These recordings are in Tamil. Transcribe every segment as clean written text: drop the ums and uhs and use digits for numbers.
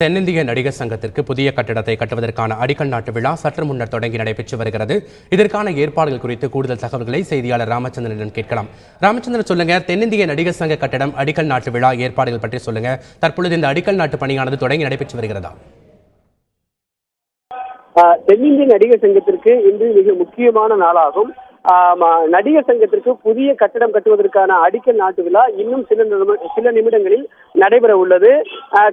தென்னிந்திய நடிகர் சங்கத்திற்கு புதிய கட்டிடத்தை கட்டுவதற்கான அடிக்கல் நாட்டு விழா சற்று முன்னர் தொடங்கி நடைபெற்று வருகிறது. இதற்கான ஏற்பாடுகள் குறித்து கூடுதல் தகவல்களை செய்தியாளர் ராமச்சந்திரனிடம் கேட்கலாம். ராமச்சந்திரன், சொல்லுங்க, தென்னிந்திய நடிகர் சங்க கட்டிடம் அடிக்கல் நாட்டு விழா ஏற்பாடுகள் பற்றி சொல்லுங்க. தற்பொழுது இந்த அடிக்கல் நாட்டு பணியானது தொடங்கி நடைபெற்று வருகிறதா? தென்னிந்திய நடிகர் சங்கத்திற்கு இன்று மிக முக்கியமான நாளாகும். நடிகர் சங்கத்திற்கு புதிய கட்டடம் கட்டுவதற்கான அடிக்கல் நாட்டு விழா இன்னும் சில நிமிடங்களில் நடைபெற உள்ளது.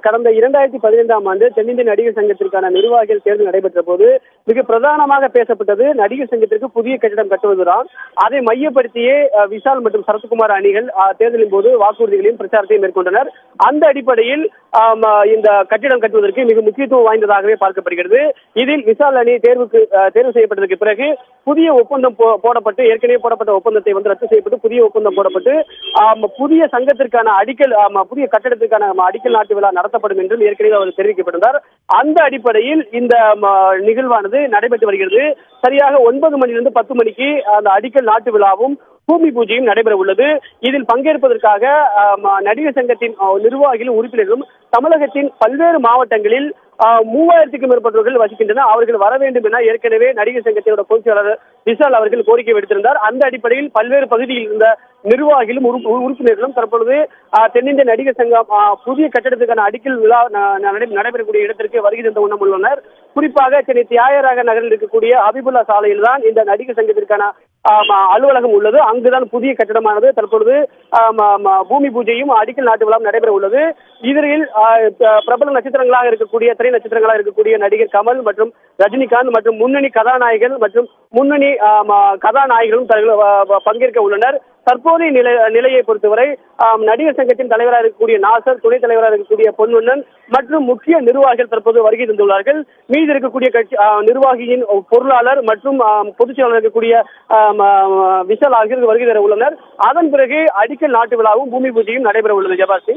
கடந்த 2015ஆம் ஆண்டு தென்னிந்திய நடிகர் சங்கத்திற்கான நிர்வாகிகள் தேர்தல் நடைபெற்ற போது மிக பிரதானமாக பேசப்பட்டது நடிகர் சங்கத்திற்கு புதிய கட்டிடம் கட்டுவதுதான். அதை மையப்படுத்தியே விஷால் மற்றும் சரத்குமார் அணிகள் தேர்தலின் போது வாக்குறுதிகளையும் பிரச்சாரத்தையும் மேற்கொண்டனர். அந்த அடிப்படையில் இந்த கட்டிடம் கட்டுவதற்கு மிக முக்கியத்துவம் வாய்ந்ததாகவே பார்க்கப்படுகிறது. இதில் விஷால் அணி தேர்வு செய்யப்பட்டதற்கு பிறகு புதிய ஒப்பந்தம் போடப்பட்டு, ஏற்கனவே போடப்பட்ட ஒப்பந்தத்தை ரத்து செய்யப்பட்டு புதிய ஒப்பந்தம் போடப்பட்டு புதிய சங்கத்திற்கான புதிய கட்டடத்திற்கான அடிக்கல் நாட்டு விழா நடத்தப்படும் என்றும் ஏற்கனவே அவர் தெரிவிக்கப்பட்டிருந்தார். அந்த அடிப்படையில் இந்த நிகழ்வானது நடைபெற்று வருகிறது. சரியாக 9 மணியிலிருந்து 10 மணிக்கு அந்த அடிக்கல் நாட்டு விழாவும் பூமி பூஜையும் நடைபெற உள்ளது. இதில் பங்கேற்பதற்காக நடிகர் சங்கத்தின் நிர்வாகிகளும் உறுப்பினர்களும் தமிழகத்தின் பல்வேறு மாவட்டங்களில் 3000க்கும் மேற்பட்டவர்கள் வசிக்கின்றனர். அவர்கள் வர வேண்டும் என ஏற்கனவே நடிகர் சங்கத்தினோட பொதுச் செயலாளர் விஷால் அவர்கள் கோரிக்கை விடுத்திருந்தார். அந்த அடிப்படையில் பல்வேறு பகுதியில் இருந்த நிர்வாகிகளும் உறுப்பினர்களும் தற்பொழுது தென்னிந்திய நடிகர் சங்கம் புதிய கட்டடத்துக்கான அடிக்கல் விழா நடைபெறக்கூடிய இடத்திற்கு வருகை தந்த வண்ணம் உள்ளனர். குறிப்பாக சென்னை தியாகராக நகரில் இருக்கக்கூடிய ஹபிபுல்லா சாலையில் தான் இந்த நடிகர் சங்கத்திற்கான அலுவலகம் உள்ளது. அங்குதான் புதிய கட்டடமானது தற்பொழுது பூமி பூஜையும் அடிக்கல் நாட்டு விழாவும் நடைபெற உள்ளது. இதில் பிரபல நட்சத்திரங்களாக இருக்கக்கூடிய திரை நட்சத்திரங்களாக இருக்கக்கூடிய நடிகர் கமல் மற்றும் ரஜினிகாந்த் மற்றும் முன்னணி கதாநாயகர்கள் மற்றும் முன்னணி கதாநாயகர்களும் பங்கேற்க உள்ளனர். தற்போதைய நிலையை பொறுத்தவரை நடிகர் சங்கத்தின் தலைவராக இருக்கக்கூடிய நாசர், துணைத் தலைவராக இருக்கக்கூடிய பொன்வண்ணன் மற்றும் முக்கிய நிர்வாகிகள் தற்போது வருகை தந்துள்ளார்கள். மீது இருக்கக்கூடிய நிர்வாகியின் பொருளாளர் மற்றும் பொதுச் செயலாளர் இருக்கக்கூடிய விஷால் ஆகியோர் வருகை தர உள்ளனர். அதன் பிறகு அடிக்கல் நாட்டு விழாவும் பூமி பூஜையும் நடைபெற உள்ளது. ஜபாசி.